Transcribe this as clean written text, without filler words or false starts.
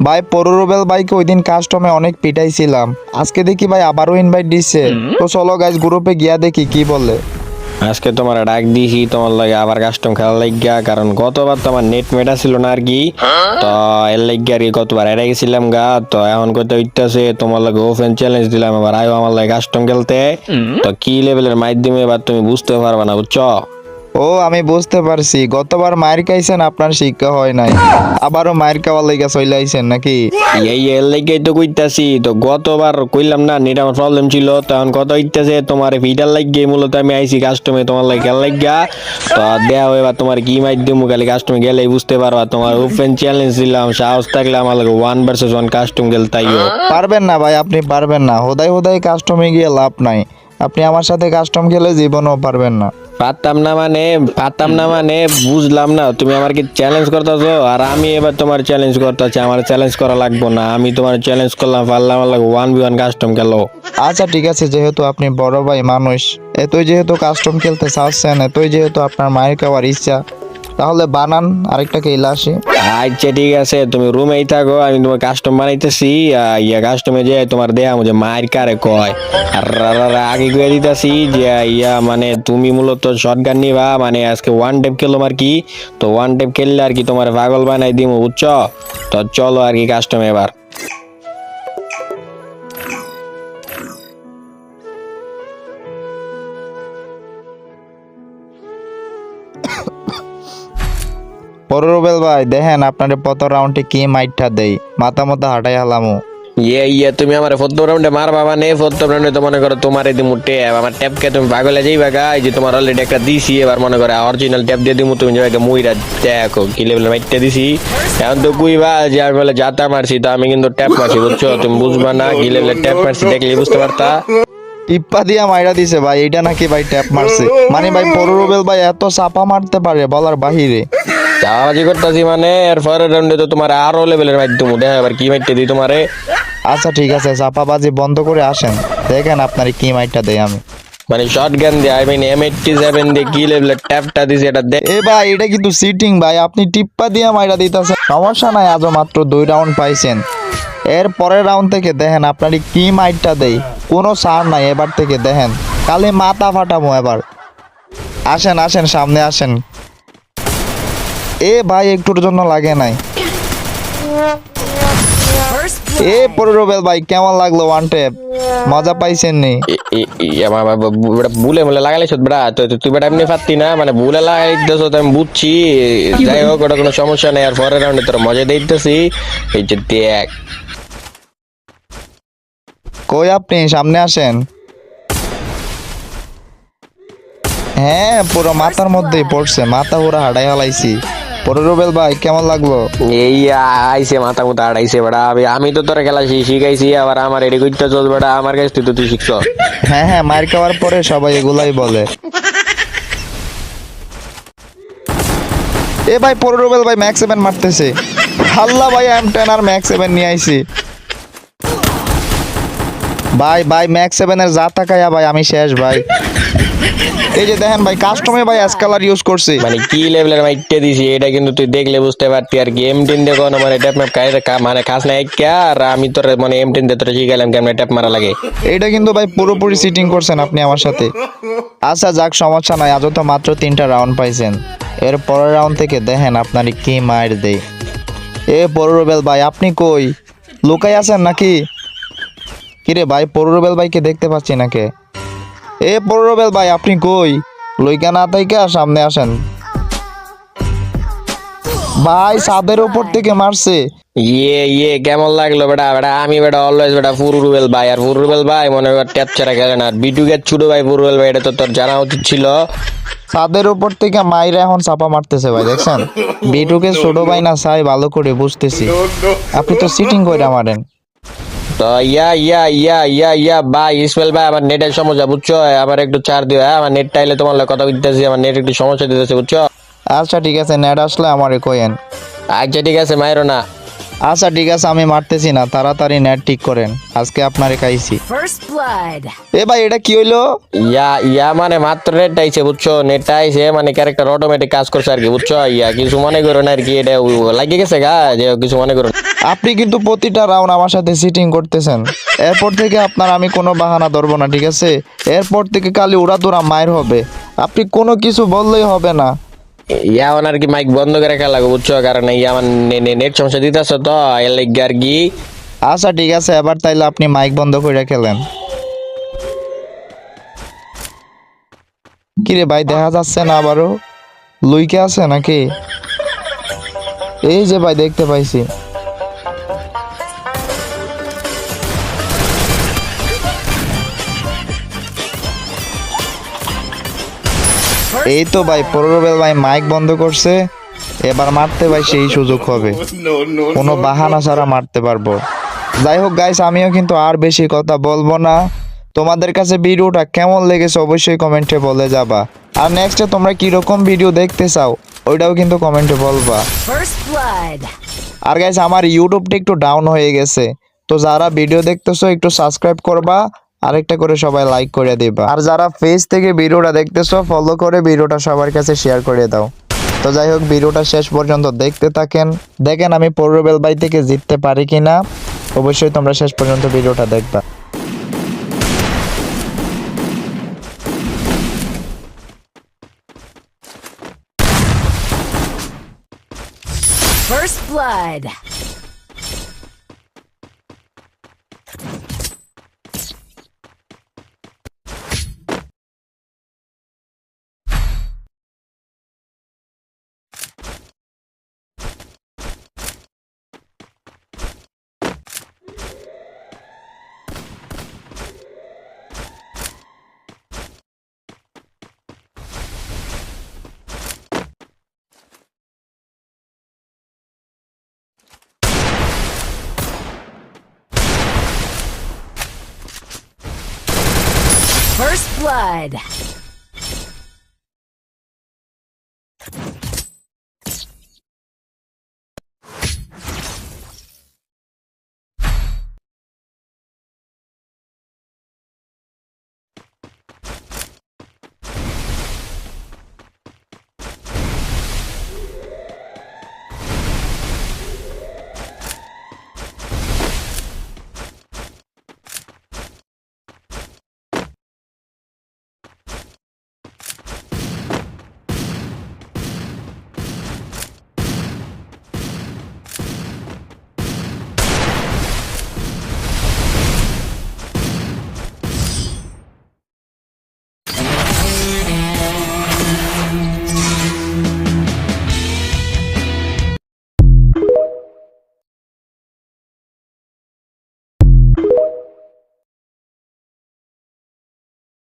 ভাই পরুরবেল ভাইকে ওই দিন কাস্টমে অনেক পিটাইছিলাম, আজকে দেখি ভাই আবারও ইনভাইট দিচ্ছে। তো চলো গাইস গ্রুপে গিয়া দেখি কি বলে। আজকে তোমার ডাক দিছি তোমার লাগে আবার কাস্টম খেলা লাগিয়া, কারণ গতবার তো আমার নেট মেটা ছিল না আর কি। তো এর লাগিয়া আর কি গতবার হেরে গেছিলাম গা। তো এখন কত হইতাছে তোমার লাগে ওপেন চ্যালেঞ্জ দিলাম, এবার আয়ো আমার লাগে কাস্টম খেলতে। তো কি লেভেলের মাধ্যমে এবার তুমি বুঝতে পারবা না, বুঝছো? ও আমি বুঝতে পারছি, গতবার মায়ের খাইছেন আপনার শিক্ষা হয় নাই, আবারও মায়ের খাওয়ার লেগে চলে আইছেন নাকি? এই এর লাগেই তো কইতাছি, তো গতবার কইলাম না নেট আমার প্রবলেম ছিল, তখন কত হইতাছে তোমার ভিটার লাগিয়ে মূলত আমি আইছি কাস্টমে তোমার লাগে খেলা লাগিয়া। তো দেয়া এবার তোমার কি মাধ্যম খালি কাস্টমে গেলেই বুঝতে পারবা। তোমার ওপেন চ্যালেঞ্জ দিলাম, সাহস থাকলে আমার লাগে 1 ভার্সেস 1 কাস্টম খেলতাইও। পারবেন না ভাই, আপনি পারবেন না, হোদাই হোদাই কাস্টমে গিয়ে লাভ নাই, আপনি আমার সাথে কাস্টম খেলে জীবনও পারবেন না। পারতাম না মানে বুঝলাম না, তুমি আমার কি চ্যালেঞ্জ করতেছো আর আমি এবার তোমার চ্যালেঞ্জ করতেছি। আমার চ্যালেঞ্জ করা লাগবো না, আমি তোমার চ্যালেঞ্জ করলাম, পারলাম আমার লাগে 1v1 কাস্টম খেলো। আচ্ছা ঠিক আছে, যেহেতু আপনি বড় ভাই মানুষ, এতই যেহেতু কাস্টম খেলতে চাচ্ছেন, এতই যেহেতু আপনার মায়ের খাওয়ার ইচ্ছা, তাহলে বানান, আরেকটা খেলে আসি। আচ্ছা ঠিক আছে, তুমি রুমেই থাকো, আমি তোমার কাস্টম বানাইতেছি। ইয়া কাস্টমে যে তোমার দেয়া মুঝে মায়ের কারে কয় আর আগে কয়ে দিতেছি যে ইয়া মানে তুমি মূলত শটগান নিবা, মানে আজকে ওয়ান টেপ খেললাম আর কি। তো ওয়ান টেপ খেললে আর কি তোমার পাগল বানাই দিমু, বুঝছো? তো চলো আর কি কাস্টম এবার। পররুবেল ভাই দেখেন আপনার পত রাউন্ডে কি মাইটটা দেই, মাথা মতো হাঁটাই হালামু। তুমি আমার প্রথম রাউন্ডে মারবা, মানে প্রথম রাউন্ডে তো মনে করো তোমার দিমু ট্যাপ, আমার ট্যাপকে তুমি পাগলে যাইবা গা। এই যে তোমার অলরেডি একটা দিছি, এবার মনে করো অরিজিনাল ট্যাপ দিয়ে দিমু, তুমি যাবে মুইরা দেখো কি লেভেলের মাইটটা দিছি। এখন তো কুইবা যে আমি বলে যাতা মারছি, তো আমি কিন্তু ট্যাপ মারছি, বুঝছো? তুমি বুঝবা না কি লেভেলের ট্যাপ মারছি, দেখলে বুঝতে পারতা। টিপ্পা দিয়া মাইরা দিছে ভাই, এটা নাকি ভাই ট্যাপ মারছে? মানে ভাই পররুবেল ভাই এত চাপা মারতে পারে বলার বাহিরে। চাওয়াবাজি করতেছি মানে এর পরের রাউন্ডে তো তোমার আরো লেভেলের মাধ্যম দেখা এবার কি মাইটটা দিই তোমারে। আচ্ছা ঠিক আছে, চাপাবাজি বন্ধ করে আসেন, দেখেন আপনার কি মাইটটা দেই আমি। মানে শর্ট গান দিয়ে আই মিন M87 দিয়ে কি লেভেলের ট্যাপটা দিছে এটা দেখ। এ ভাই এটা কিন্তু সিটিং ভাই, আপনি টিপ্পা দিয়া মাইরা দিতেছেন, সমস্যা নাই, আজও মাত্র 2 রাউন্ড পাইছেন। এর পরের রাউন্ড থেকে দেখেন আপনার কি মাইটটা দেই, কোনো সার নাই, এবার থেকে দেখেন খালি মাথা ফাটামো এবার। আসেন আসেন সামনে আসেন। এ ভাই একটুর জন্য লাগে নাই। এ পররুবেল ভাই কেমন লাগলো ওয়ান ট্যাপ, মজা পাইছেন নি? বুলে মুলে লাগাইছ বেড়া, তো তুই বেটা এমনি পারতি না, মানে বুলে লাগাই দিতেছ তো আমি বুঝছি। যাই হোক ওটা কোনো সমস্যা নেই, আর পরের রাউন্ডে তোর মজা দিতেছি। এই যে দেখ কই আপনি সামনে আসেন। হ্যাঁ পুরো মাথার মধ্যেই পড়ছে, মাথা পুরো হাঁটাই হালাইছি। পররুবেল ভাই কেমন লাগলো? এই আইসে মাথা মুথা আড়াইছে বেড়া। আমি তো তোর খেলা শিখাইছি, আবার আমার এডি করতে চল বেড়া, আমার কাছ থেকে তো তুই শিখছ। হ্যাঁ হ্যাঁ, মার খাওয়ার পরে সবাই এগুলাই বলে। এ ভাই পররুবেল ভাই ম্যাক্স 7 মারতেছে, হাল্লা ভাই M10 আর ম্যাক্স 7 নিয়ে আইছি। ভাই ভাই ম্যাক্স 7 এর যা তাকায়া ভাই আমি শেষ ভাই। এই যে দেখেন ভাই কাস্টমে ভাই এসকালার ইউজ করছে। মানে কি লেভেলের মাইটে দিছি এটা কিন্তু তুই দেখলে বুঝতে পারতি আর কি। M10 দেখো না মানে ট্যাপ ম্যাপ মানে খাস না এক আর আমি তোর মানে M10 দিয়ে তোর শিখাইলাম কেমন ট্যাপ মারা লাগে। এটা কিন্তু ভাই পুরোপুরি সিটিং করছেন আপনি আমার সাথে। আচ্ছা যাক সমস্যা নাই, আজও তো মাত্র 3টা রাউন্ড পাইছেন, এর পরের রাউন্ড থেকে দেখেন আপনার কি মার দেই। এ পররুবেল ভাই আপনি কই, লুকাই আছেন নাকি? কিরে ভাই পররুবেল ভাইকে দেখতে পাচ্ছি নাকি? এ পররুবেল ভাই আপনি কই, লইকা না তাইকা সামনে আসেন। ভাই ছাদের উপর থেকে মারছে। কেমন লাগলো বেটা? বেটা আমি বেটা অলওয়েজ বেটা ফুরুবেল ভাই, আর ফুরুবেল ভাই মনে কর ট্যাপ ছাড়া খেলে না। বিটু কে ছোট ভাই ফুরুবেল ভাই, এটা তো তোর জানা উচিত ছিল। ছাদের উপর থেকে মাইরা এখন চাপা মারতেছে ভাই, দেখছেন? বিটুকে ছোট ভাই না চাই ভালো করে বুঝতেছি, আপনি তো সিটিং কইরা মারেন। তো ভাই ইসমাইল ভাই আমার নেটের সমস্যা, বুঝছো? আমার একটু চার দিও, হ্যাঁ আমার নেট টাইলে তোমার লগে কথা বলতেছি, আমার নেট একটু সমস্যা দিতেছে, বুঝছো? আচ্ছা ঠিক আছে, নেট আসলে আমারে কইেন। আচ্ছা ঠিক আছে মাইরো না। আচ্ছা ঠিক আছে, আমি মারতেছি না, তাড়াতাড়ি নেট ঠিক করেন, আজকে আপনারে খাইছি। First blood. এ ভাই এটা কি হইলো? ইয়া মানে মাত্র নেট আইছে বুঝছো, নেট আইছে মানে ক্যারেক্টার অটোমেটিক কাজ করছে আর কি বুঝছো। ইয়া কিছু মনে করো না আর কি, এটা লাগিয়ে গেছে গা, যে কিছু মনে করো না। আপনি কিন্তু প্রতিটা রাউন্ড আমার সাথে সিটিং করতেছেন। এরপর থেকে আপনার আমি কোনো বাহানা ধরবো না, ঠিক আছে? এরপর থেকে খালি উড়াদুরা মায়ের হবে, আপনি কোনো কিছু বললেই হবে না। ইয়া আর কি মাইক বন্ধ করে খেলা লাগবে বুঝছো, কারণ ইয়া আমার নেট সমস্যা দিতেছে তো এর লাগে আর কি। আচ্ছা ঠিক আছে, এবার তাইলে আপনি মাইক বন্ধ করে খেলেন। কিরে ভাই, দেখা যাচ্ছে না আবারও? লুইকে আছে নাকি? এই যে ভাই, দেখতে পাইছি। এই তো ভাই, প্ররবেল ভাই মাইক বন্ধ করছে, এবার মারতে ভাই সেই সুযোগ হবে, কোনো বাহানা ছাড়া মারতে পারবো। যাই হোক গাইস, আমিও কিন্তু আর বেশি কথা বলবো না। তোমাদের কাছে ভিডিওটা কেমন লেগেছে অবশ্যই কমেন্টে বলে যাবা, আর নেক্সটে তোমরা কিরকম ভিডিও দেখতে চাও ওইটাও কিন্তু কমেন্টে বলবা। First blood. আর গাইস, আমার ইউটিউবটা একটু ডাউন হয়ে গেছে, তো যারা ভিডিও দেখতেছো একটু সাবস্ক্রাইব করবা, আরেকটা করে সবাই লাইক করে দিবা, আর যারা ফেস থেকে ভিডিওটা দেখতেছো ফলো করে ভিডিওটা সবার কাছে শেয়ার করে দাও। তো যাই হোক, ভিডিওটা শেষ পর্যন্ত দেখতে থাকেন, দেখেন আমি প্ররবেল ভাই থেকে জিততে পারি কিনা। অবশ্যই তোমরা শেষ পর্যন্ত ভিডিওটা দেখবা। First blood. First blood.